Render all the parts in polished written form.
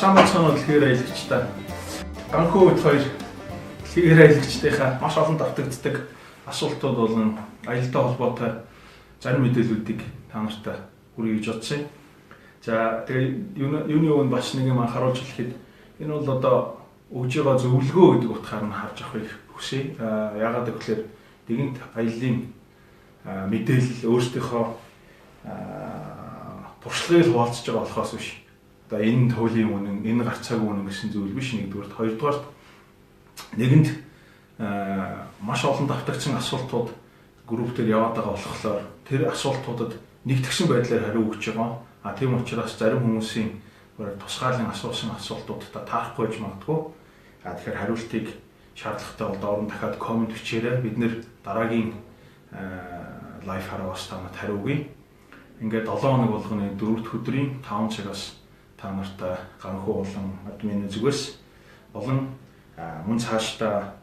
сайн бацхан дэлхээр аялагчтай. Ганхуу үед хоёр дэлхээр аялагчдынхаа маш олон давтагддаг асуултууд болон аялалтай холбоотой зарим мэдээллүүдийг та нартай хүргэе гэж бодсон. За тэгээ юуны бас нэг юм анхааруулж хэлэхэд энэ бол одоо өгж байгаа зөвлөгөө гэдэг утгаар нь харж авахыг хүсье. Яагаад гэвэл нэгэнт аяллаа мэдээлэл өөрсдийнхөө туршлагыг хуваалцаж байгаа болохоос биш. Одоо энэ төвлийн үнэн, энэ гарцаагүй үнэн гэсэн зүйл биш. Нэгдүгээрт, хоёрдугаарт нэгэнд маш олон давтагдсан асуултууд групп дээр яваад байгаа болохоор тэр асуултуудад нэгтгэсэн байдлаар хариу өгч байгаа. Тийм учраас зарим хүмүүсийн тусгаалan асуусан асуултуудад таарахгүй байж магадгүй. Тэгэхээр хариултыг шаардлагатай бол доор нь дахиад комент бичээрэй. Бид нэр дараагийн лайв хараас танад хариу өгье. Ингээд 7 хоног болгоны 4 дахь өдрийн 5 цагаас та нартай ганхуу болон админы зүгээс болон мөн цаашдаа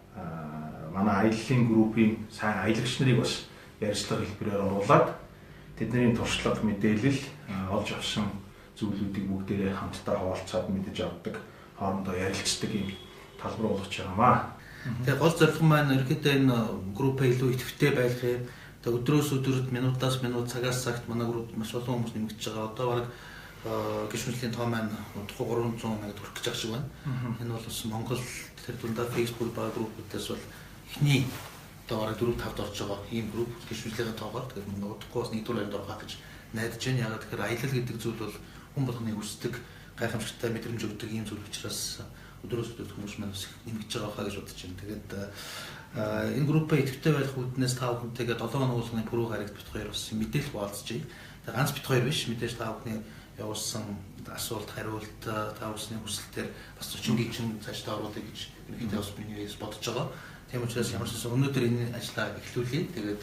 манай аяллаа группийн сайн аялагч нарыг бас ярилцлага хэлбэрээр оруулаад тэдний туршлага мэдээлэл олж авсан зүйлүүдийг бүгдээрээ хамтдаа хуваалцаад мэдэж авдаг, хоорондоо ярилцдаг юм талбар болгож байгаамаа. Тэгээ гол зорилго маань ерөнхийдөө энэ группээ илүү идэвхтэй байлгах юм. Тэгээ өдрөөс өдөрт минутаас минут, цагаас цагт манай групп маш олон хүмүүс нэмэгдэж байгаа. Одоо бараг гишүүнлийн тоо маань удахгүй 300 мянга хүрэх гэж байгаа шиг байна. Энэ бол бас Монгол тэр дундаа Facebook баг группүүдээс бол эхний одоо бараг 4-5-д орж байгаа ийм групп гишүүнлийнхээ тоогоор тэгээд удахгүй бас нэгдүгээр орох гэж найдаж байна. Ягаад тэгэхээр аялал гэдэг зүйл бол хүн болгоны хүсдэг, гайхамшигтай мэдрэмж өгдөг ийм зүйл учраас өдрөөс өдөрт хүмүүс маань бас нэмэгдэж байгаа хаа гэж бодож байна. Тэгээд энэ группээ идэвхтэй байх үүднээс та бүхэнтэйгээ 7 хоног болгоны пүрэв гарагт бит хоёр бас мэдээлэл хуваалцаж байна. Тэгээд ганц бит хоёр биш, мэдээж та бүхний явуулсан асуулт, хариулт, та бүхний хүсэлтээр бас 40 гişин цаашдаа оруулах гэж ерөнхийдөө бас миний яс бодож байгаа. Тийм учраас ямар ч гэсэн өнөөдөр энэ ажлаа эхлүүлье. Тэгээд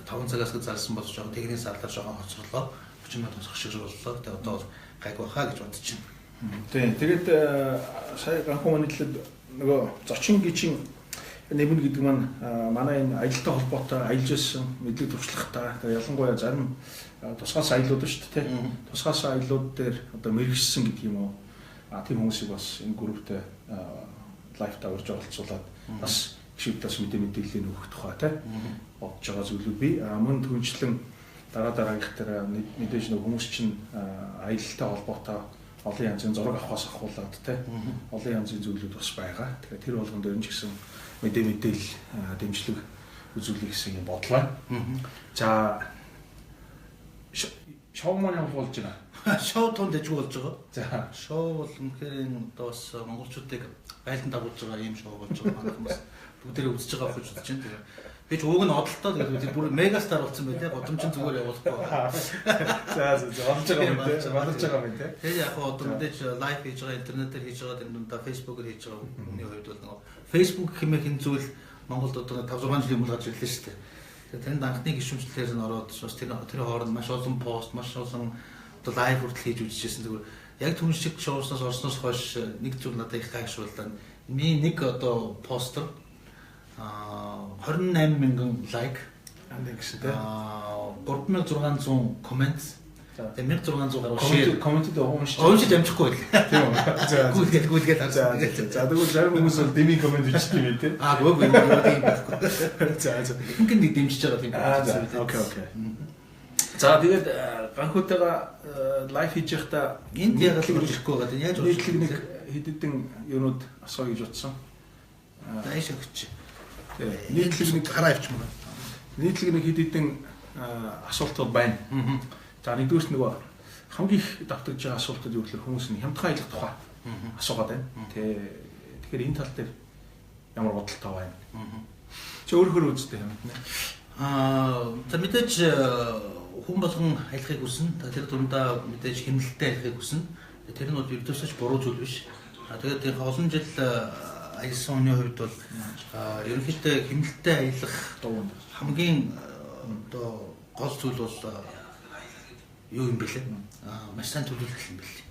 5 цагаас залсан болж байгаа техникийн салбар жоохон хоцроглоо. 30 минут хосох шиг боллоо. Тэгээд одоо гайгүй хаа гэж бодож байна. Тийм. Тэгээд сая ганхуу манайд нөгөө зочин гişин нэмнэ гэдэг маань манай энэ аялалтай холбоотой аялж ирсэн мэдлэг туршлагатай. Тэгээд ялангуяа зарим тусгаас аяллууд шүү дээ. Тусгаас аяллууд дээр одоо мэрэгжсэн гэдэг юм уу? Тийм хүмүүсийг бас энэ групптэй лайфтаа урьж оролцуулаад бас гişүүдээс мэдээлэл өгөх тухай тий бодож байгаа зүйлүүд би мөн түнчлэн дараагийнх дээр мэдээж нэг хүмүүс чинь аялалтай холбоотой олон янзын зураг авахаас ахуулаад тий олон янзын зүйлүүд бас байгаа. Тэгэхээр тэр болгон дээр нь ч гэсэн мэдээлэл дэмжлэг үзүүлэх гэсэн юм бодлоо. За шоу маань болж байна. Шоу тунд дэжгүй болж байгаа. За шоу бол үнэхээр одоо бас монголчуудыг байлдан дагуулж байгаа юм шоу болж байгаа. Манай хүмүүс бүгдээрээ үзэж байгаа гэж бодож байна. Би ч ууг нь одолтой тэгээд бүр мегастар болсон байх тий. Годомчин зүгээр явуулахгүй. За олж байгаа юм тий. Болож байгаа юм тий. Тэгээд яг одоо мэдээж лайв хийж байгаа, интернетээр хийж байгаа, энэ дундаа фэйсбүүкээр хийж байгаа хүний хувьд бол нөгөө фэйсбүүк хэмээх энэ зүйл Монголд одоо 5-6 жилийн өмнө гарч ирлээ шүү дээ. Тэгээд тэнд анхны гишүүнчлэлээр нь ороод бас тэр хооронд маш олон пост, маш олон одоо лайв хүртэл хийж үзчихсэн. Зүгээр яг түн шиг шоуснаас орсноос хойш нэг зүйл надад их гайхшрууллаа. Нэг одоо постер 28 мянган лайк гэсэн тийм 3600 коммент. Тэгээд 1600 гаруй шеэр комментэд уншиж амжихгүй байлаа. Тийм үү. За гүйлгээд харсан. За тэгвэл зарим хүмүүс бол дэмий коммент бичдэг юм тийм. Үгүй тийм байхгүй. За ихэнх нь дэмжиж байгаа тийм. Окей. За тэгээд ганхуутайгаа лайв хийж байхдаа энд яг л ирэхгүй байгаа. Яаж нийтлэг нэг хэдэн юунууд асууя гэж бодсон. Дааш өгч. Нийтлэг нэг хараа авчмаа. Нийтлэг нэг хэдэн асуултууд байна. За нэгдүгээрт нөгөө хамгийн их давтагдж байгаа асуултууд юу гэхээр хүмүүс нь хямдхан аялах тухай асуугаад байна. Тэгэхээр энэ тал дээр ямар бодолтой байна? Чи өөрөөр үздэг юм байна. За мэдээж хүн болгон аялахыг хүснэ. Тэр дундаа мэдээж хэмнэлттэй аялахыг хүснэ. Тэр нь бол ердөөсөж буруу зүйл биш. Тэгээд энэ олон жил аялсан хүний хувьд бол ерөнхийдөө хэмнэлттэй аялах хамгийн одоо гол зүйл бол юу юм бэлээ? Маш сайн төлөвлөх юм бэлээ.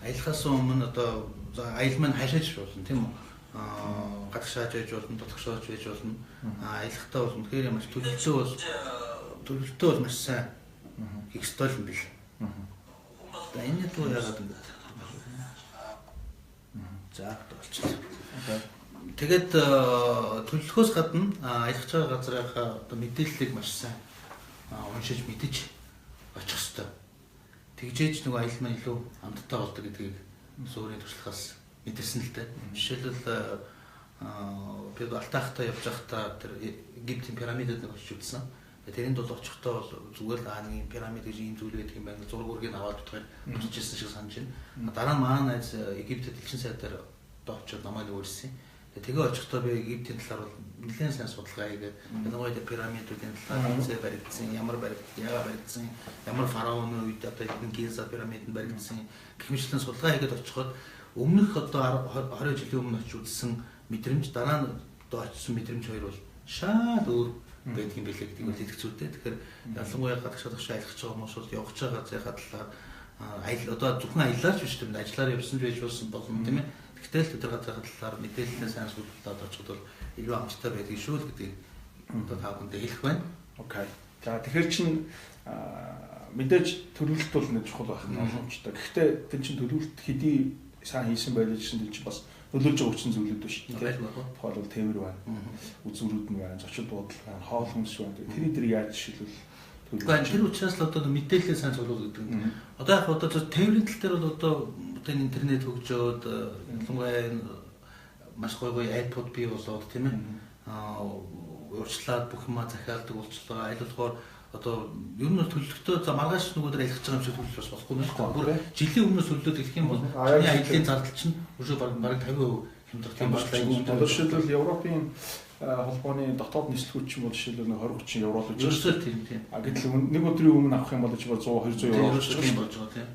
Аялахаас өмнө одоо аял маань хашааж болно тийм үү? Гадагшааж байж болно, дотгошоож байж болно. Аялахтаа бол үнэхээр маш төлөвлөлтөө маш сайн хийх ёстой юм бэл. Одоо энэ туу яагаад ингэж За болчихлоо. Тэгээд төлөвлөхөөс гадна аялах байгаа газрынхаа одоо мэдээллийг маш сайн уншиж мэдэж очих хэрэгтэй. Тэгжээж нөгөө аялал маань илүү амттай болдог гэдгийг суурийн туршлагаас мэдэрсэн л дээ. Жишээлбэл би Алтайхтаа явж байхдаа тэр Египтийн пирамидад нэг очиж үзсэн. Тэрэнд бол очихдоо зүгээр л нэг пирамид гэж ийм зүйл байдаг юм байна. Зураг үргийг аваад утгаар очижсэн шиг санаж байна. Дараа нь маань найз Египтэд элчин сайдаар очиод намайг өөрсөн. Тэгээ очихдоо би Египтийн талаар бол нэлээд сайн судалгаа хийгээд ялангуяа пирамидуудын талаар хязгаар баригдсан, ямар баригдсан, яагаад баригдсан, ямар фараоны үед одоо энэ Гиза пирамид нь баригдсан гэх мэтлэн судалгаа хийгээд очиход өмнөх одоо 20 жилийн өмнө очиж үзсэн мэдрэмж дараа нь одоо очисон мэдрэмж хоёр бол шал өөр байдаг юм билээ гэдэг нь хэлэцүүтэй. Тэгэхээр ялангуяа гадагшаа аялах байгаа хүмүүс бол явж байгаа зайхаа талаар аялал одоо зөвхөн аялалч биш тийм ажиллаар явсан байж болно тийм ээ. Гэтэл тэр газрын талаар мэдээлэлээ сайн судалаад очиход бол илүү амттай байдаг шүү л гэдгийг одоо та бүхэндээ хэлэх байна. Окей. За тэгэхээр чинь мэдээж төлөвлөлт бол нэг чухал байх нь боломжтой. Гэхдээ тэр чинь төлөвлөлт хэдий сайн хийсэн байлаа гэсэн чинь бас нөлөөлж байгаа хүчин зүйлүүд биш тийм. Тухайлбал тээвэр байна. Үзүүрүүд нь байна, зочид буудал байна, хоол хүнс байна. Тэр яаж шилжүүл тэр учраас л одоо мэдээлэл сайн цуглуул гэдэг нь. Одоо яг одоо тээврийн тал дээр бол одоо интернет хөгжөөд ялангуяа маш гоё iPod бий болоод тийм ээ. Урьдчилаад бүх юма захиалдаг болчихлоо. Аль болохоор одоо ер нь төлөвлөлтөө за маргааш нөгөөдөр аялах байгаа юм шиг төлөвлөж бас болохгүй нэ. Бүр жилийн өмнөөс төлөвлөд ирэх юм бол аяллаа зардал чинь өшөө бараг 50% хямдах тийм болчихлоо. Жишээлбэл Европын холбооны дотоод нислэгч юм бол жишээлбэл 20-30 евро л үжирсэн тийм. Гэтэл нэг өдрийн өмнө авах юм бол ч 100-200 евро болж байгаа тийм.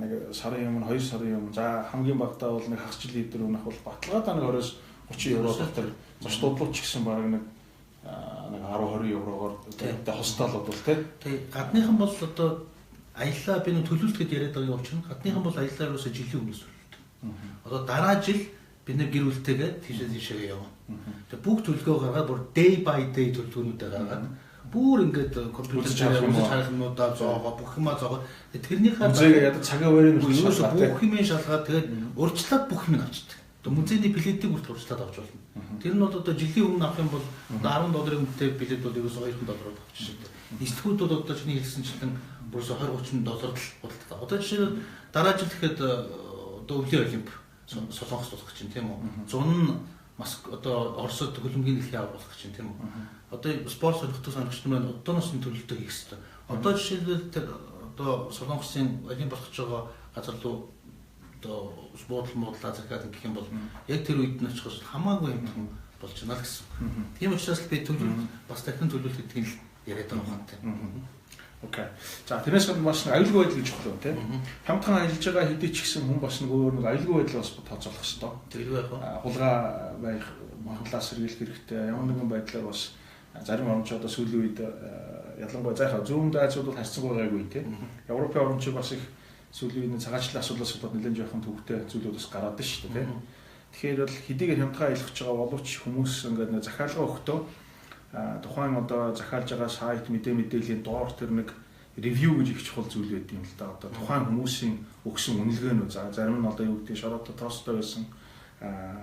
Нэг сарын өмнө 2 сарын өмнө за хамгийн багтаа бол нэг хагас жилийн өдөр өмнө авах бол баталгаадаа нэг 20-30 евро дотор зочдуудлууч гэсэн бараг нэг 10-20 еврогоор одоо хосталууд бол тийм. Гадныхан бол одоо аяллаа би нэг төлөвлөлт гэж яриад байгаа юм учраас гадныхан бол аяллаа юусоо жилийн өмнөөс төлөвлөлт. Одоо дараа жил бид нэг гэр бүлтэйгээ тийшээ явна. Тэгээ бүх төлөвлөгөө гаргаад бүр day by day төлөвлөгөөнүүдээ гаргаад бүр ингээд компьютер харах юмудаа зоогоо бүх юмаа зоогоо тэрнийхээ ядаж цагаа өрөөнд шалгаад бүх юм шалгаад тэгээд урьдчилаад бүх юм авчдаг. Одоо музейний билетийг хүртэл урьдчилаад авч болно. Тэр нь бол одоо жилийн өмнө авах юм бол $10 үнэтэй билет бол ерөөсөө $200 авчихдаг. Нислэгүүд бол одоо чиний хэлсэнчлэн бүрсө $20-30 худалдаа. Одоо жишээлбэл дараа жил гэхэд одоо өвлийн олимп Солонгос болох гэж тийм үү. Зун нь бас одоо Оросд хөлбөмбөгийн дэлхийн авах болох гэж тийм үү. Одоо спорт сонирхдаг санагч нар одооноос нь төлөлтөө хийх хэрэгтэй. Одоо жишээлбэл тэр одоо Солонгосын олимп болох гэж байгаа газар руу одоо спорт модлаа захиад гэх юм бол яг тэр үед нь очихос хамаагүй юм болж байна л гэсэн. Тийм учраас би төлөвлөлт бас дахин төлөвлөлт гэдгийг яриад байгаа юм тийм. Окей. За тэрнээс гадна бас аюулгүй байдал гэж чухал тийм. Хамтхан ажиллаж байгаа хэдий ч гэсэн хүн бас нэг өөр нэг аюулгүй байдал бас тооцоолох хэрэгтэй. Тэр яг хулгай байх, махлаас сэргийлэх хэрэгтэй. Ямар нэгэн байдлаар бас зарим орнч одоо сүүлийн үед ялангуяа зайхаа зүүн дайцууд бол харьцангуй гайгүй тийм. Европын орнчууд бас их сүүлийн үед цагаачлалын асуудлаас болоод нэлээд жоохон төвөгтэй зүйлүүд бас гараад байна шүү дээ тийм. Тэгэхээр бол хэдийгээр хямдхан аялах байгаа боловч хүмүүс ингээд захиалга өгтөө тухайн одоо захиалж байгаа сайт мэдээллийн доор тэр нэг ревю гэж их чухал зүйл байт юм л да. Одоо тухайн хүмүүсийн өгсөн үнэлгээнүүд зарим нь одоо юу гэдэг шороотой тоостой байсан,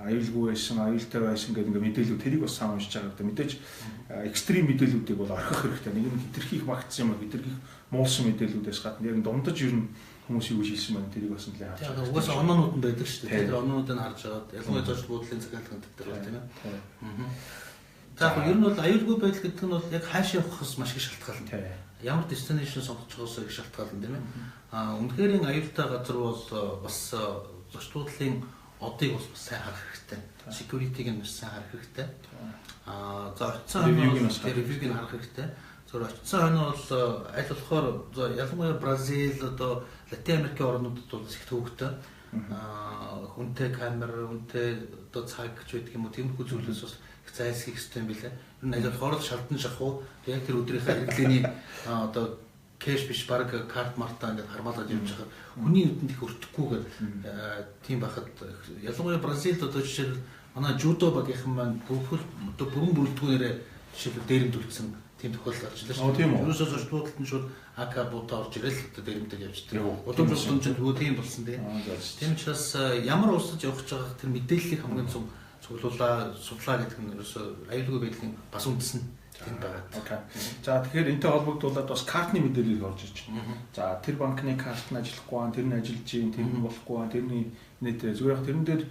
аюулгүй байсан, аюултай байсан гэдэг ингээд мэдээлүүд тэрийг бас сайн уншиж байгаа. Мэдээж экстрим мэдээлүүдийг бол орхих хэрэгтэй. Нэг нь хитрхийх магтсан юм, хитрхийх муулсан мэдээлүүдээс гадна яг дундаж ер нь хүмүүсийн үйл хийсэн байна. Тэрийг бас нэлээд харж байгаа. Угаасаа оноонууд нь байдаг шүү дээ. Тэр оноонуудыг харж байгаад ялангуяа зочд буудлын захиалганд дээр байна тийм ээ. За ер нь бол аюулгүй байдал гэдэг нь бол яг хаашаа явахаас маш их шалтгаална. Ямар destination сонгож байгаасаа их шалтгаална тийм ээ. Үнэхээр аюултай газар бол бас зочд буудлын одыг бол сайн харах хэрэгтэй. Security-г нь маш сайн харах хэрэгтэй. За очисон ревюг нь харах хэрэгтэй. Зөв очисон хойно бол аль болохоор ялангуяа Бразил одоо Латин Америкийн орнуудад бол их төвөгтэй. Хүнтэй камер, хүнтэй одоо цаг гэж байдаг юм уу тиймэрхүү зүйлээс бас зайлсхийх хэрэгтэй юм билээ. Ер нь аль болохоор шалдан шахуу яг тэр өдрийнхээ хэрэглээний одоо кэш биш баг карт мартаа ингээд хармаалаад явж байгаа. Хүний нүдэнд их өртөхгүйгээр тийм байхад ялангуяа Бразилд одоо жишээл манай жудо багийнхан маань бүгд одоо бүрэн бүрэлдэхүүнээрээ жишээл дээрэмдүүлсэн тийм тохиолдол гарч илээ шүү. Тийм үү. Юусоо зочдлуудад нь шууд АК буудаа орж ирэл одоо дэрэмдэл явждаг. Удамж Удамж нөгөө тийм болсон тийм. Тийм учраас ямар улсад явах гэж байгаа тэр мэдээллийг хамгийн цуглуулаа судлаа гэдэг нь ерөөсөө аюулгүй байдлын бас үндэс нь тийм байгаа. Окей. За тэгэхээр энэтэй холбогдуулаад бас картны мэдээлэл орж ирж байна. За тэр банкны карт нь ажиллахгүй байна, тэр нь ажиллаж байна, тэр нь болохгүй байна, тэрний нэтэ зүгээр яг тэрэн дээр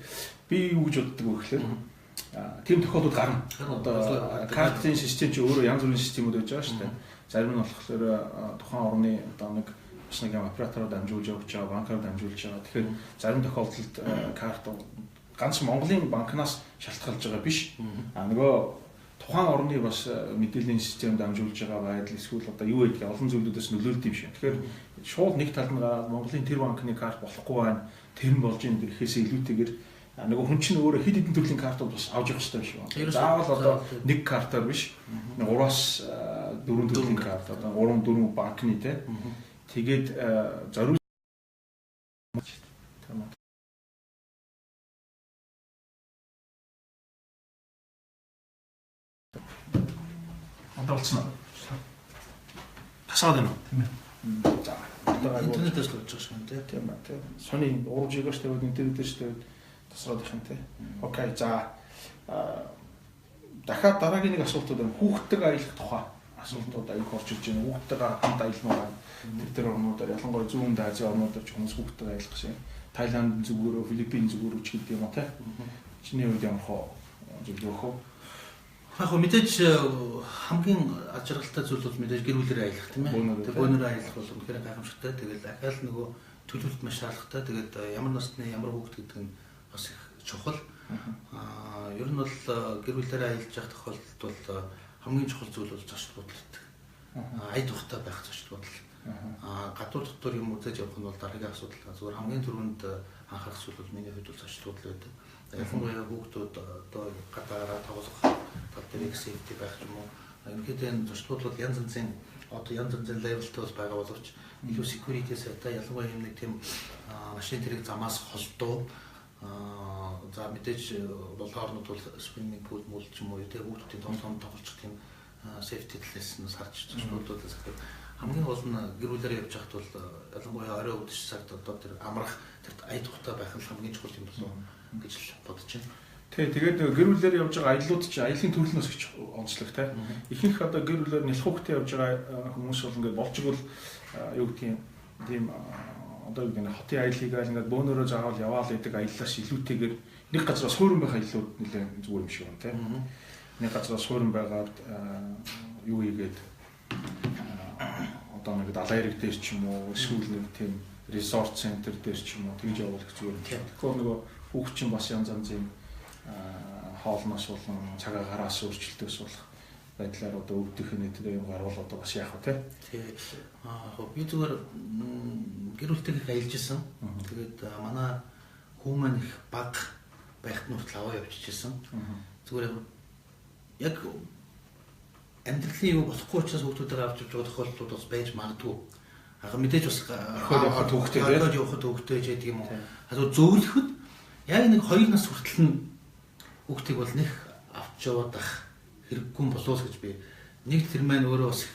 би юу гэж боддог вэ гэхээр тийм тохиолдол гарна. Одоо картын систем чи өөрөө янз бүрийн системүүд байж байгаа шүү дээ. Зарим нь болохоор тухайн орны одоо нэг бас нэг оператороор дамжуулж явж байгаа, банкаар дамжуулж байгаа. Тэгэхээр зарим тохиолдолд карт ганц Монголын банкнаас шалтгаалж байгаа биш. Нөгөө тухайн орны бас мэдээллийн систем дамжуулж байгаа байдал эсвэл одоо юу гэдгийг олон зүйлүүдээс нөлөөлд юм шиг. Тэгэхээр шууд нэг талд нь гараад Монголын тэр банкны карт болохгүй байна. Тэр нь болж ийн гэхээс илүүтэйгээр нөгөө хүн чинь өөрөө хэд хэдэн төрлийн картууд бас авч явах хэрэгтэй юм шиг байна. Заавал одоо нэг картаар биш. 3-аас 4 төрлийн карт одоо 3-4 банкны те. Тэгээд зориулсан болцсон уу? Тасаад байна уу? За. Интернетээс л болж байгаа шүү дээ. Тийм ба. Сони 3 GB-ш тавиад интернет дээр тавиад тасраад их юм те. Окей. За. Дахиад дараагийн нэг асуултууд байна. Хүүхдтэй аялах тухай асуултууд аяг орж ирж байна. Хүүхдтэйгээ хамт аялмаар тэр орнуудаар ялангуяа зүүн Азийн орнуудаар ч хүмүүс хүүхдтэйгээ аялах гэсэн. Тайланд зүгөөрөө, Филиппин зүгөөрөө ч гэдэг юм а те. Чиний хувьд ямар хоо зөвлөх вэ? Яг мэдээж хамгийн ажиргалтай зүйл бол мэдээж гэр бүлээрээ аялах тийм ээ. Тэгээ бөөнөрөө аялах бол үнэхээр гайхамшигтай. Тэгээд дахиад нөгөө төлөвлөлт маш шаардлагатай. Тэгээд ямар насны ямар хүүхэд гэдэг нь бас их чухал. Ер нь бол гэр бүлээрээ аялж явах тохиолдолд бол хамгийн чухал зүйл бол зочд бодлоо. Ая тухтай байх зочд бодол. Гадуур дотор юм үзэж явах нь бол дараагийн асуудал. Зүгээр хамгийн түрүүнд анхаарах зүйл бол миний хувьд бол зочд бодол байдаг. Ялангуяа хүүхдүүд одоо гадаараа тоглох тэр safety байх юм уу. Ерөнхийдөө энэ зочд бодол янз янзын одоо янз янзын левелтэй бол байгаа боловч илүү security сайтай ялангуяа юм нэг тийм машин тэрэг замаас холдоо за мэдээж болоорнууд бол swimming pool мөл ч юм уу тэр хүүхдүүдийн тоглоом тоглох тийм safety талаас нь харж зочд бодлоос гэхэд хамгийн гол нь гэр бүлээр явж байхад бол ялангуяа орой өдөж цагт одоо тэр амрах тэр ая тухтай байх нь хамгийн чухал юм болов гэж бодож байна. Тэгээд гэр бүлээр явж байгаа аяллууд чинь аялын төлөвлөнөөс их онцлогтой. Ихэнх одоо гэр бүлээр нэлэх хүүхдээ явж байгаа хүмүүс бол ингээд болж игэл юу гэдгийг тийм одоо юу гэдэг нь хотын аяллыг ингээд бөөнөрөө заавал яваал гэдэг аяллаас илүүтэйгээр нэг газраас суурин байх аяллууд нэлээд зүгээр юм шиг байна тийм. Нэг газраас суурин байгаад юу хийгээд одоо нэг далайн хэрэг дээр ч юм уу эсвэл нэг тийм resort center дээр ч юм уу тэгж явуулах зүгээр юм. Тэгэхээр нөгөө хүүхд чинь бас янз янзын хоолноос болон цагаа гараас өөрчлөлтөөс болох байдлаар одоо өвдөх нэтэд юм гарвал одоо бас яах вэ те? Би зүгээр гэр бүлтэйг аялж исэн. Тэгээд манай хүмүүс их баг байхад нь хүртэл аваа явчихсан. Зүгээр яг амьдралын юу болохгүй учраас хүүхдүүдээ авч явж байгаа тохиолдлууд бас байж магадгүй. Мэдээж бас явахад хүүхдтэй ч гэдэг юм уу. Зөвлөхөд яг нэг 2 нас хүртэл нь хүүхдийг бол нэг авч яваад ах хэрэггүй болоос гэж би нэг тэр маань өөрөө бас их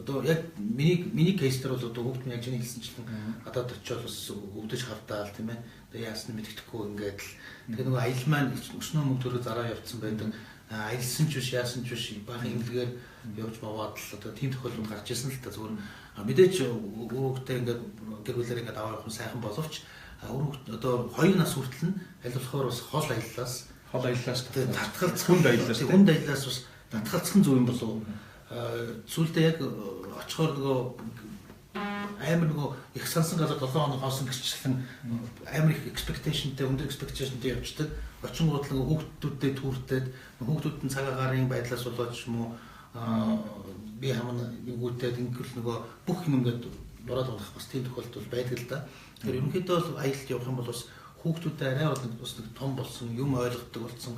одоо яг миний кейс дээр бол одоо хүүхд нь яг чиний хэлсэнчлэн гадаад очиод бас өвдөж хавдаал тийм ээ. Одоо яасан мэддэхгүй ингээд л тэгээ нөгөө аялал маань өснөө мөнгөөрөө зараа явцсан байдаг. Аялсан ч биш яасан ч биш баахан имлэгээр явж баваад л одоо тийм тохиолдол гарч ирсэн л та зүгээр мэдээж хүүхдээ ингээд гэр бүлээр ингээд аваа явах нь сайхан боловч одоо 2 нас хүртэл нь аль болохоор бас хол аяллаас татгалзах хүнд аяллаас бас татгалзах нь зөв юм болов уу? Сүүлдээ яг очихоор нөгөө амар нөгөө их сансан газар 7 хоног хоосон гिचсэн амар их expectationтэй өндөр expectationтэй явждаг. Очингууд л хүүхдүүдтэй түүртэд хүүхдүүд нь цагаа гарын байдлаас болоод ч юм уу би хамна нэгүүтээд ингэл нөгөө бүх юм ингээд дураад болох бас тийм тохиолдол байдаг л да. Тэгэхээр ерөнхийдөө бол аялалд явах юм бол бас хүүхдүүдтэй арай бас нэг том болсон юм ойлгодог болсон.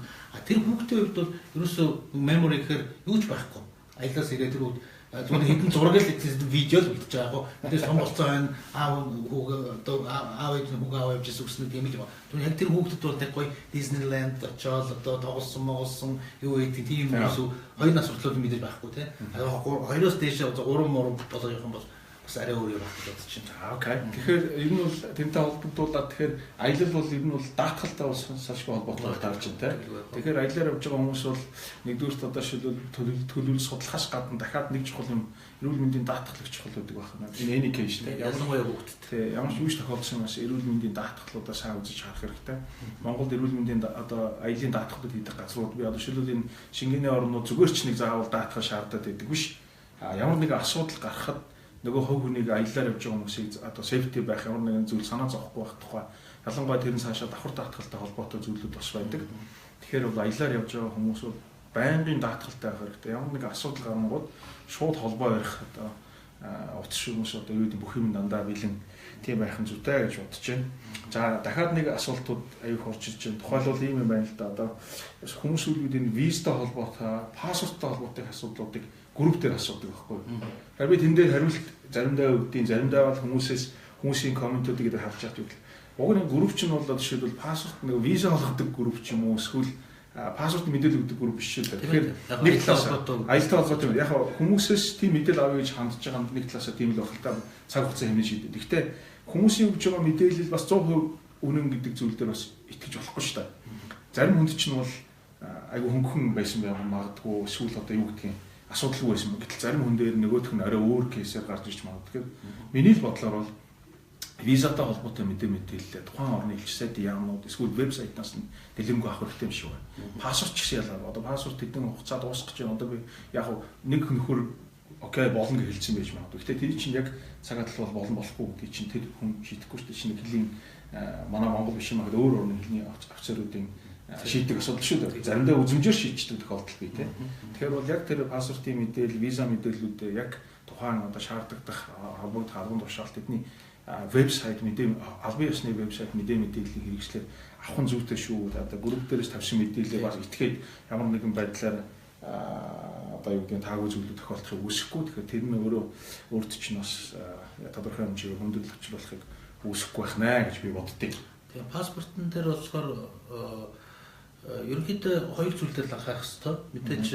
Тэр хүүхдийн хувьд бол ерөөсөө memory гэхээр юу ч байхгүй. аялаас ирээд тэрүүд зүгээр хэдэн зураг л видео л үлдэж байгаа гоо. Надад том болцоо байна. Аав ээж хүүгээ аваа явж ирсэн тийм л юм. Тэгвэл яг тэр хүүхдэд бол яг гоё Disneyland очоод одоо тоглосон юу гэдэг тийм юмсуу хоёр нас хүртэл мэдээж байхгүй тий. Хоёроос дээш 3 болоо явах юм бол бас арай өөр юм байна гэж бодож байна. Окей. Тэгэхээр ер нь бол тэнтэй холбогдуулаад тэгэхээр аялал бол ер нь бол даатгалтай бол салшгүй холбоотой таарч байна тий. Тэгэхээр аялаар явж байгаа хүмүүс бол нэгдүгürt одоо шилбэл төлөвлөл судлахаас гадна дахиад нэг чухал юм эрүүл мэндийн даатгалч чухал гэдэг байна. Энэ education тий. Ялангуяа хүүхдэд тий. Ямар ч юуш тохиолдсон бас эрүүл мэндийн даатгалуудаа сайн үзэж харах хэрэгтэй. Монголд эрүүл мэндийн одоо аялын даатгалууд хийдэг газрууд би одоо шилбэл энэ шингээний орнууд зүгээр ч нэг заавал даатгал шаардаад байдаг биш. Ямар нэгэн асуудал гарахад нөгөө хувь хүнийг аяллаар явж байгаа хүмүүсийг одоо safety байх ямар нэгэн зүйл санаа зовхгүй байх тухай ялангуяа тэрэн цаашаа давхар даатгалтай холбоотой зүйлүүд бас байдаг. Тэгэхээр бол аяллаар явж байгаа хүмүүсүүд байнгын даатгалтай байх хэрэгтэй. Ямар нэгэн асуудал гарангууд шууд холбоо барих одоо утас хүмүүс одоо юу гэдэг бүх юм дандаа бэлэн тийм байх нь зүйтэй гэж бодож байна. За дахиад нэг асуултууд аюух орж ирж байна. Тухайлбал ийм юм байна л да. Одоо хүмүүсүүд энэ визтэй холбоотой, паспорттой холбоотой асуудлуудыг групп дээр асуудаг байхгүй. Тэгэхээр би тэн дээр хариулт заримдаа өгдیں۔ Заримдаа бол хүмүүсийн комментуудыг дээр харж чад үгүй. Уг нь групп чинь бол жишээлбэл паспорт нэг виза олгодог групп ч юм уу эсвэл паспорт мэдээлэл өгдөг групп биш шүү дээ. Тэгэхээр нэг талаас аялалтай холбоотой юм. Яг хүмүүсээс тийм мэдээлэл авъя гэж хандж байгаа нь нэг талаас тийм л байх л та цаг хугацаа хэмнэж шийдэ. Гэхдээ хүмүүсийн өгж байгаа мэдээлэл бас 100% үнэн гэдэг зүйл дээр бас итгэж болохгүй шүү дээ. Зарим хүнд чинь бол айгу хөнгөн байсан байх магадгүй эсвэл одоо юу гэдгийг асуудалгүй байсан. Гэтэл зарим хүн дээр нөгөөх нь арай өөр кейсээр гарч ирж магадгүй. Миний л бодлоор бол визатай холбоотой мэдээлэл тухайн орны элч сайдын яамнууд эсвэл вебсайтнаас нь дэлгэрэнгүй авах хэрэгтэй юм шиг байна. Паспорт ч гэсэн ялгаа. Одоо паспорт хэдэн хугацаа дуусах гэж байна. Одоо би яг нэг нөхөр окей болно гэж хэлсэн байж магадгүй. Гэтэ тэр чинь яг цагаат л болно болохгүй гэдэг чинь тэр хүн шийдэхгүй шүү дээ. Шинэ хэлний манай Монгол биш юм аа өөр орны хэлний офицеруудын шийддэг асуудал шүү дээ. Заримдаа үзмжээр шийдчихдэг тохиолдол бий тээ. Тэгэхээр бол яг тэр паспортын мэдээлэл, виза мэдээллүүдээ яг тухайн одоо шаардлагатай холбогдох албан тушаалт эдний вебсайт албан ёсны вебсайт мэдээллийн хэрэгслээр авах нь зүйтэй шүү. Одоо групп дээрээс тавьсан мэдээлэлээ бас итгээд ямар нэгэн байдлаар одоо юу гэдэг таагүй зүйлүүд тохиолдохыг үүсэхгүй. Тэгэхээр тэр нь өөрт чинь бас тодорхой хэмжээгээр хүндрэл учруулахыг үүсэхгүй байх наа гэж би боддгийг. Тэгээ паспортын дээр болохоор ерөнхийдөө хоёр зүйлээр л анхаарах хэрэгтэй. Мэдээж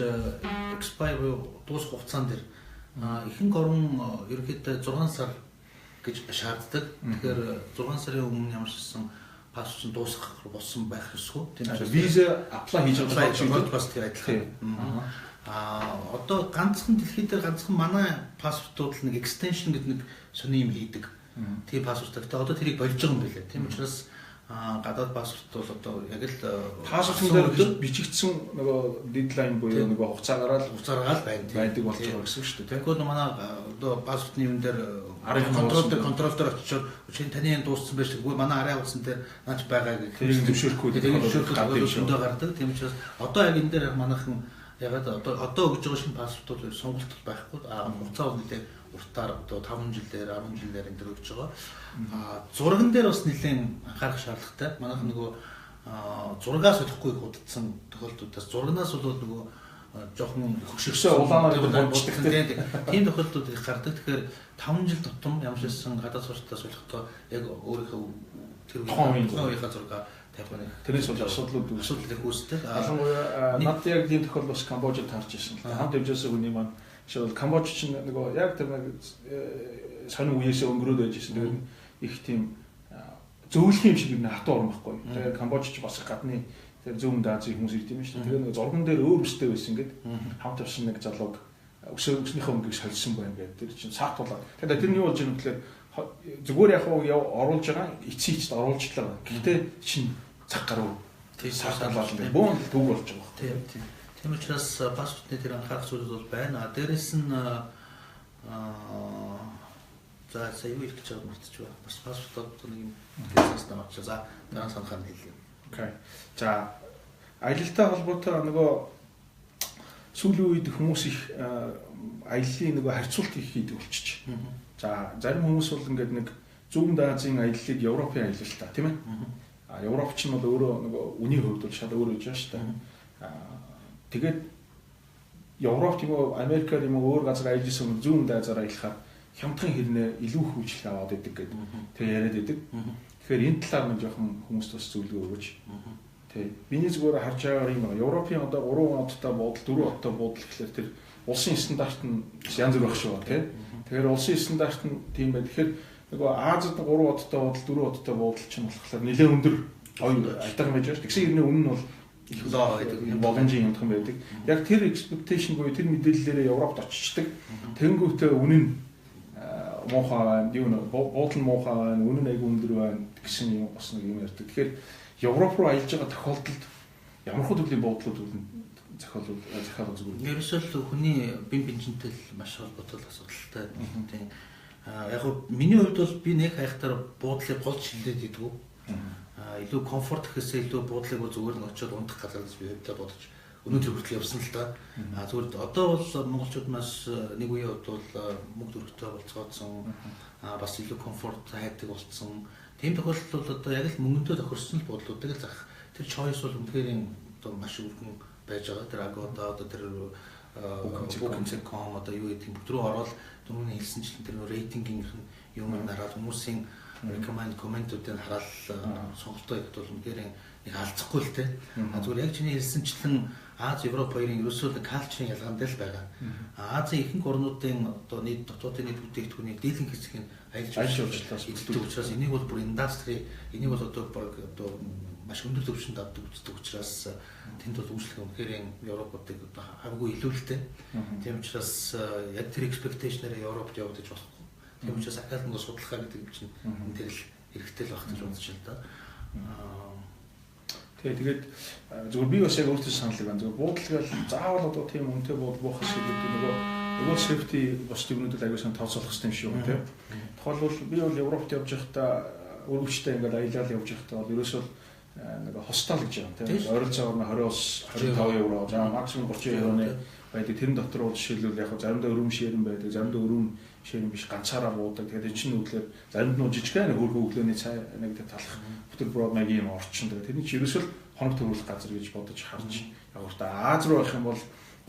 expire дуусах хугацаан дээр ихэнх орн ерөнхийдөө 6 сар гэж шаарддаг. Тэгэхээр 6 сарын өмнө ямар ч гэсэн паспорт дуусах болсон байх ёсгүй. Тийм учраас виза apply хийж байгаа бас тэр адилхан. Одоо ганцхан дэлхийд дээр ганцхан манай паспортууд л нэг extension гэдэг нэг сони юм хийдэг. Тийм паспорттай. Одоо тэрийг болж байгаа юм билээ. Тийм учраас гадаад паспорт бол одоо яг л паспортын дээр бичигдсэн нөгөө дедлайн буюу нөгөө хугацаа гараад байдаг болж байгаа гэсэн шүү дээ. Тэгэхээр манай одоо паспортын юм дээр контрол дээр очиж чинь таны энэ дууссан байж үгүй манай арай усан дээр наач байгаа гэх тэрийг зөвшөөрөхгүй өндөө гардаг. Тийм учраас одоо яг энэ дээр манайхан ягаад одоо өгж байгаа шинэ паспортууд сонголт байхгүй хугацаа бол нэлээд уртаар одоо 5 жилээр 10 жилээр энэ төр өгж байгаа. Зурган дээр бас нэлээд анхаарах шаардлагатай. Манайх нөгөө зургаас олохгүй удагдсан тохиолдлуудаас зургнаас бол нөгөө жоохон хөгшөрсөн улаанаар болчихдаг тийм тохиолдлууд их гардаг. Тэгэхээр 5 жил тутам ямар ч байсан гадаад сурталтаас болохдоо яг өөрийнхөө тэр үеийнхээ зургаа тавих. Тэрнээс бол асуудлууд үүсдэг. Ялангуяа над яг тийм тохиолдол бас Камбожид таарч ирсэн. Хамт явжсэн хүний маань шил Камбож чинь нөгөө яг тэр нэг сонин үеэсээ өнгөрөөд байж ирсэн. Тэр их тийм зөвлөх юм шиг нэг хатуу орн байхгүй. Тэгээд Камбож ч бас гадны тэр зүүн Азийн хүмүүс ирд юм шүү дээ. Тэгээд нэг зурган дээр өөр өстэй байсан гэдэг хамт явсан нэг залууг өснийхөө өнгийг сольсон байна гэдэг. Тэр чинь саатуулаад. Тэгээд тэрний юу болж байгаа юм гэхээр зүгээр яг оруулж байгаа эцсийч оруулжлаа. Гэхдээ чинь цаг гаруй саатуулаад л бөөн төг болж байгаа. Тийм учраас паспортны тэр анхаарах зүйлүүд бол байна. Дээрээс нь за сая юу хэлж байгааг мартчихваа. Бас паспортод нэг юм хэлсэнс намаач. За дараа санахаар хэлье. Окей. За аялалтай холбоотой нөгөө сүүлийн үед хүмүүс их аяллаа нөгөө харьцуулт хийдэг болчих. За зарим хүмүүс бол ингээд нэг зүүн Азийн аяллыг Европын аялал та тийм ээ. Европ ч нь бол өөрөө нөгөө үний хувьд бол шал өөр гэж байна шүү дээ. Тэгээд Европт юм уу Америкаар юм уу өөр газар аялж исэн зүүн дайзаар аялахаар хямдхан хэрнээ илүү хөвчлөлт аваад идэг гэдэг. Тэгээ яриад идэг. Тэгэхээр энэ талаар нь жоохон хүмүүст бас зөвлөгөө өгөөч. Тэг. Биний зүгээр харж байгаагаар юм байна. Европын одоо 3 одтой буудал, 4 одтой буудал гэхэлэр тэр улсын стандарт нь янз бүр байх шүү, тий. Тэгэхээр улсын стандарт нь тийм байх. Тэгэхээр нөгөө Азад 3 одтой буудал, 4 одтой буудал чинь болохоор нэлээд өндөр алдарн байж байгаа. Тэгсэн хэрнээ өмнө нь бол их боломжийн юмхан байдаг. Яг тэр expectation буюу тэр мэдээллээрээ Европт очичдаг. Тэнгүүтээ үнэн муухай байна, юу нэ буудлын муухай байна, үнэн айгүй өндөр байна гэсэн юм бас нэг юм ярьдаг. Тэгэхээр Европ руу аялж байгаа тохиолдолд ямар хөө төрлийн буудлууд захиалга зүгээр. Ерөөсөө л хүний бие биенчинтэй маш холбоотой асуудалтай. Тийм. Яг нь миний хувьд бол би нэг хайхтар буудлыг голж шилдээд идэггүй. Илүү комфорт гэхээсээ илүү буудлыг зүгээр нь очиод унтах газар гэж би хэвдээ бодож өнөөдөр хүртэл явсан л та. Зүгээр одоо бол монголчууд маш нэг үеийн хувьд бол мөнгө төрхтэй болцоодсон. Бас илүү комфорт хайдаг болсон. Тийм тохиолдолд бол одоо яг л мөнгөндөө тохирсон л буудлуудыг л зах. Тэр choice бол үнэхээр одоо маш өргөн байж байгаа. Тэр Agoda одоо тэр Booking.com одоо юу гэдэг юм бүгд рүү ороод түрүүний хэлсэнчлэн тэр рейтингийн юм нараад хүмүүсийн recommend комментуудыг хараад сонголтоо хийхэд бол үнэхээр нэг алцахгүй л те. Зүгээр яг чиний хэлсэнчлэн Аз Европ хоёрын ерөөсөө калчрын ялгаанд л байгаа. Азийн ихэнх орнуудын одоо нийт дотоодын нийт бүтээгдэхүүний дийлэнх хэсгийг аялж явуулж иддэг учраас энийг бол бүр индастри энийг бол одоо маш өндөр түвшинд авдаг үздэг учраас тэнд бол үйлчлэг үнэхээр Европуудыг одоо хамгийн илүүлэлтэй. Тийм учраас яг тэр expectation-аараа Европт яваад гэж болохгүй. Тийм учраас академик судлахаа гэдэг юм чинь энэ төрөл хэрэгтэй л байх гэж бодож байна да. Тэгээд зөвхөн би бас яг өөртөө санал байна. Зөвхөн буудлагаар заавал одоо тийм үнэтэй буух хэсэг гэдэг нөгөө safety бос төгнүүдэд аягүй сан тооцоолох хэрэгтэй юм шиг байна тийм. Тухайлбал би бол Европт явж байхдаа өргөчтэй ингээд аялал явж байхдаа бол ерөөсөө нэг хостел гэж юм тийм. Ойрол цагаар 20-25 евро, за максимум 30 евроны байдаг. Тэрэн дотор бол жишээлбэл яг заримдаа өрөм ширэн байдаг, заримдаа өрөм ширэн биш ганцаараа буудаг. Тэгээд энэ чинь үгээр заримд нь жижигхэн хөргөө өглөөний цай нэг талах бутерброд маягийн орчин. Тэрний чинь ерөөсөө хоног төрүүлэх газар гэж бодож харж яваа. Аз руу явах юм бол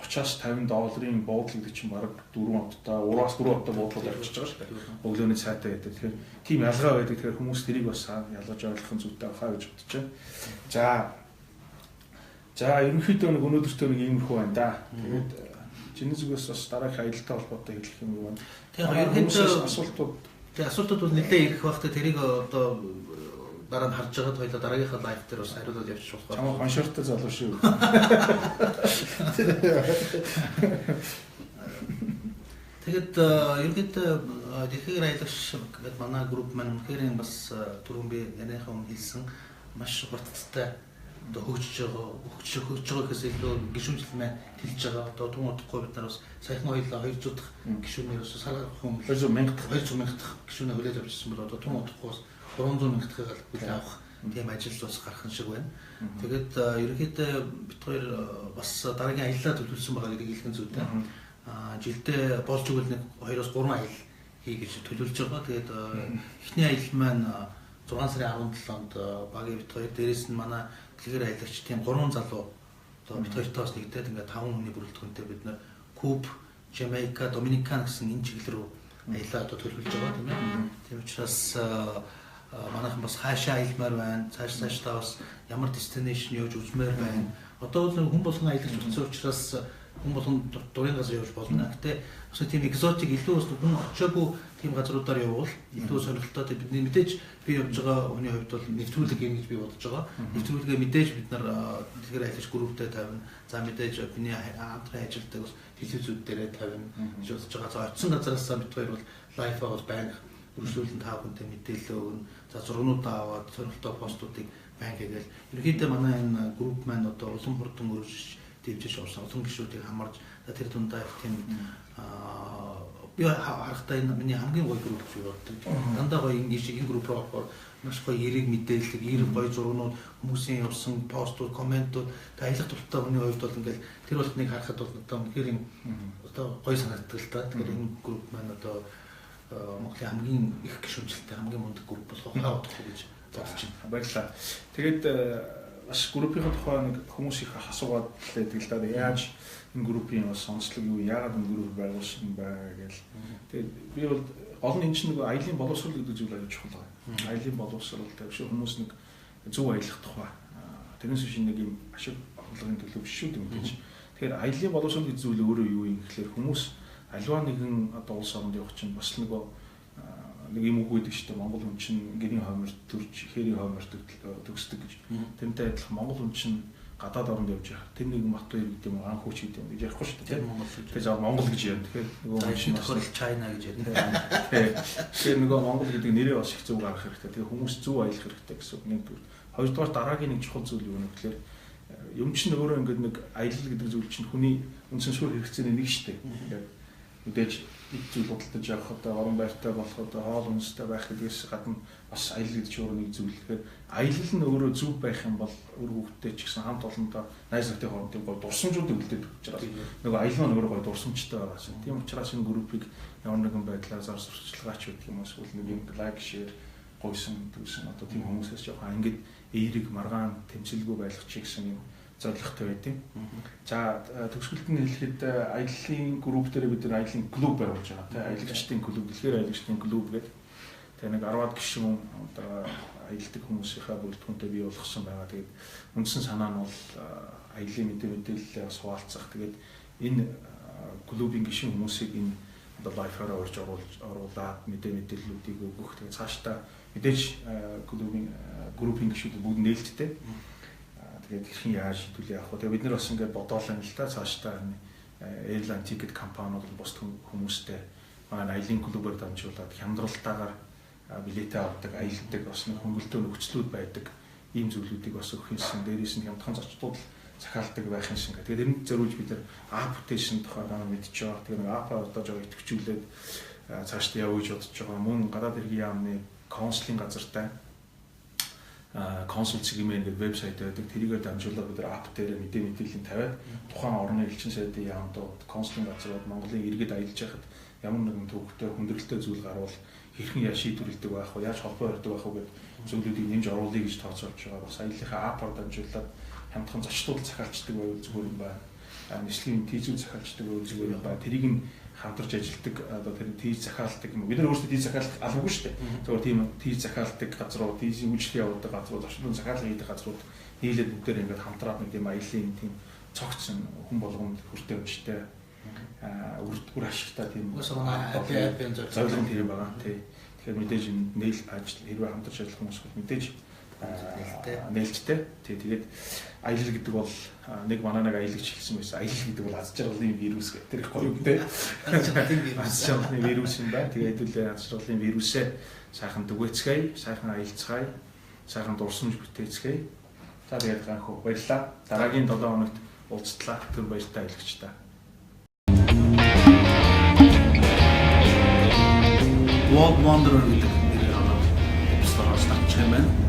30-аас 50 долларын буудлын гэдэг чинь бараг 4 одтой, 3-аас 4 одтой буудлууд явчихж байгаа шүү дээ. Өглөөний цайтай гэдэг. Тэгэхээр тийм ялгаа байдаг. Тэгэхээр хүмүүс тэрийг бас ялгаж ойлгох нь зүйтэй байхаа гэж бодож байна. За ерөнхийдөө нэг өнөөдөртөө нэг иймэрхүү байна да. Тэгээд чиний зүгээс бас дараагийн аялалтай холбоотой хэлэх юм байна. Тэгээд ерөнхийдөө асуултууд бол нэлээд ирэх багтаа тэрийг одоо дараа нь харж байгаад хоёлаа дараагийнхаа лайв дээр бас хариулаад явчих болох. Чамаа коншерттэй залуу шүү. Тэгээд ерөнхийдөө дэлхийн аялагч гэдэг манай групп маань үнэхээр бас түрүүн би яриахаа өмнө хэлсэн маш хурдтай одоо хөгжиж байгаа гэхээс илүү гишүүнжил маань хэлж байгаа. Одоо тун удахгүй бид нар бас саяхан хоёлаа 200 дахь гишүүнээс сарах хүн 200 мянга дахь гишүүнээ хүлээж авчихсан бол одоо тун удахгүй 300 мянгатыг хүлээн авах тийм ажил бас гарах шиг байна. Тэгээд ерөнхийдөө бид хоёр бас дараагийн аяллаа төлөвлөсөн байгаа гэдгийг хэлхэн зүйтэй. Жилдээ болж өгөл нэг 2-3 аялал хий гэж төлөвлөж байгаа. Тэгээд эхний аялал маань 6 сарын 17-нд багийн бид хоёр дээрээс нь манай дэлгэр аялагч тийм 3 залуу одоо бид хоёртоос нэгдээд ингээд 5 хүний бүрэлдэхүүнтэй бид нар Куб, Жамайка, Доминикан гэсэн энэ чиглэл рүү аяллаа одоо төлөвлөж байгаа тийм ээ. Тийм учраас манайхан бас хаашаа аялмаар байна. Цаашдаа бас ямар destination явж үзмээр байна. Одоо бол хүн болгон аялагч болсон учраас хүн болгон дурын газар явж болно. Гэтэ бас тийм экзотик илүү бас хүн очоогүй тийм газруудаар явбал илүү сонирхолтой. Бидний мэдээж би явж байгаа хүний хувьд бол нэвтрүүлэг юм гэж би бодож байгаа. Нэвтрүүлгээ мэдээж бид нар тэгэхээр аялагч групптэй тавина. За мэдээж миний хамтран ажилтдаг бас телевизүүд дээрээ тавина гэж бодож байгаа. За очисон газараас бид хоёр бол лайв аваад байна. Үргэлжлүүлэн та бүхэнтэй мэдээлэл өгнө. За зургуудаа аваад сонирхолтой постуудыг байна гэгээл ерөнхийдөө манай энэ групп маань одоо улам хурдан өргөж дэвжиж явсан олон гишүүдийг хамарж тэр дундаа тийм би харахтаа энэ миний хамгийн гоё групп гэж боддог. Дандаа гоё энэ групп руу орохоор маш гоё эерэг мэдээлэл, эерэг гоё зургууд, хүмүүсийн явсан постууд, комментууд, аялах дуртай хүний хувьд бол ингээл тэр болтныг харахад бол одоо үнэхээр юм одоо гоё санагддаг л та. Тэгэхээр энэ групп маань одоо Монголын хамгийн их гишүүнчлэлтэй хамгийн мундаг групп болох хаа бодох гэж бодож байна. Баярлалаа. Тэгээд бас группийн тухай нэг хүмүүс их асуугаад байдаг л да. Яаж энэ группийн бас онцлог юу, яагаад энэ групп байгуулсан бай гэж. Тэгээд би бол гол нь энэ чинь нэг аялын боловсрол гэдэг зүйл аяж чухал байна. Аялын боловсрол тавьш хүмүүс нэг зөв аялах тухай. Тэрнээс биш нэг юм ашиг олгын төлөө биш шүү дээ мэдээж. Тэгэхээр аялын боловсрол гэдэг зүйл өөрөө юу юм гэхээр хүмүүс аливаа нэгэн одоо улс оронд явах чинь бас нэг юм үг гэдэг шүү дээ. Монгол хүн чинь гэрийн хоймор төрж, хээрийн хоймор төгсдөг гэж. Тэрнтэй адилхан Монгол хүн чинь гадаад оронд явж байгаа. Тэр нэг мат хоёр гэдэг юм анх хүч гэдэг юм гэж ярихгүй шүү дээ. Тэгэхээр жаа Монгол гэж яа. Тэгэхээр нөгөө шинэ тохиолдол China гэж ярьдаг. Тэгэхээр нөгөө Монгол гэдэг нэрээ бас их зөв гаргах хэрэгтэй. Тэгээ хүмүүс зөв аялах хэрэгтэй гэсэн үг нэгдүгээр. Хоёрдугаар дараагийн нэг чухал зүйл юу вэ гэхээр юм чинь өөрөө ингээд нэг аялал гэдэг зүйл чинь хүний үндсэн суурь хэрэгцээний нэг шүү дээ. Ингээд мэдээж нэг зүйл бодолтож явах одоо орон байртай болох одоо хоол хүнстэй байх гэдгээс гадна бас аялал гэдэг чинь өөрөө нэг зүйл. Тэгэхээр аялал нь өөрөө зөв байх юм бол өр хөвгттэй ч гэсэн хамт олондоо найз нөхдөд хоорондын гол дурсамжууд өвлөдөд учраас нөгөө аялал нь өөрөө гол дурсамжтай байгаа. Тийм учраас энэ группийг ямар нэгэн байдлаар зар сурталчилгаач гэдэг юм эсвэл нэг юм лайк шеэр гойсон гэсэн одоо тийм хүмүүсээс жоохон ингээд эерэг маргаан тэмцэлгүй байх ч гэсэн юм зорилготой байдیں۔ За төгсгөлд нь хэлэхэд аяллаа групп дээр бид нар аяллаа клуб байгуулж байгаа. Тэ аялагчдын клуб, дэлхийн аялагчдын клуб гэдэг. Тэ нэг 10-аад гишүүн одоо аялдаг хүмүүсийнхаа бүрэлдэхүүнтэй бий болгосон байгаа. Тэгээд үндсэн санаа нь бол аяллаа мэдээлэлээ бас хуваалцах. Тэгээд энэ клубын гишүүн хүмүүсийг энэ одоо лайфаар орж оруулаад мэдээллүүдийг өгөх. Тэгээд цаашдаа мэдээж клубын группийн гишүүд бүгд нээлттэй. Тэгээд хэрхэн яаж шийдвүлээ явах вэ? Тэгээд бид нар бас ингээд бодоолаа л да цаашдаа airline ticket компаниуд бус хүмүүстэй манай аялын клубээр дамжуулаад хямдралтаагаар билетээ авдаг, аялдаг бас нэг хөнгөлтөө нөхцлүүд байдаг. Ийм зүйлүүдийг бас өгөх юмсан. Дээрээс нь хямдхан зочдууд захиалдаг байх юмсан. Тэгээд энэ зөрүүлж бид нар аппликейшн тухай мэдчихэж байгаа. Тэгээд нэг аппаа одоо жоо идэвхжүүлээд цаашдаа явуулж бодож байгаа. Мөн гадаад хэргийн яамны консулын газартай консул цэгмэн гэдэг вебсайт байдаг. Тэрийгээр дамжуулаад бид нар апп дээр мэдээлэл тавиад тухайн орны элчин сайдын яамдууд, консулын газрууд Монголын иргэд аялж байхад ямар нэгэн төвөгтэй хүндрэлтэй зүйл гарвал хэрхэн яаж шийдвэрлэдэг байх вэ? Яаж холбоо өрдөг байх вэ гэдэг зүйлүүдийг нэмж оруулъя гэж тооцоолж байгаа. Бас аяллахаа аппаар дамжуулаад хямдхан зочдууд захиалцдаг байвал зүгээр юм байна. Нислэгийн тийзүүд захиалцдаг байвал зүгээр юм байна. Тэрийг нь хамтарч ажилладаг одоо тэр тийз захиалдаг юм. Бид нар өөрсдөө тийз захиалах албагүй шүү дээ. Зөвхөн тийм тийз захиалдаг газрууд, тийзийн үйлчлэл явуулдаг газрууд, зочдын захиалга хийдэг газрууд нийлээд бүгдээр ингээд хамтраад нэг тийм аяллаа тийм цогцсон хүн болгонд хүртэ өмчтэй үр ашигтай тийм зорилго тийм байгаа. Тэгэхээр мэдээж нээл ажил хэрвээ хамтарч ажиллах хүмүүс бол мэдээж нээлттэй. Тэгээд аялал гэдэг бол нэг манай нэг аялагч хэлсэн байсан. Аялал гэдэг бол аз жаргалын вирус гэх тэр их гоё үгтэй. Аз жаргалын вирус юм байна. Тэгээд хэдүүлээ аз жаргалын вирусээ сайхан дүгээцгээе, сайхан аялцгаая, сайхан дурсамж бүтээцгээе. За тэгээд ганхуу баярлалаа. Дараагийн 7 хоногт уулзтлаа. Тэр баяртай аялагчтай. World Wanderer гэдэг нэрээр аваад тусдаа гарч байна.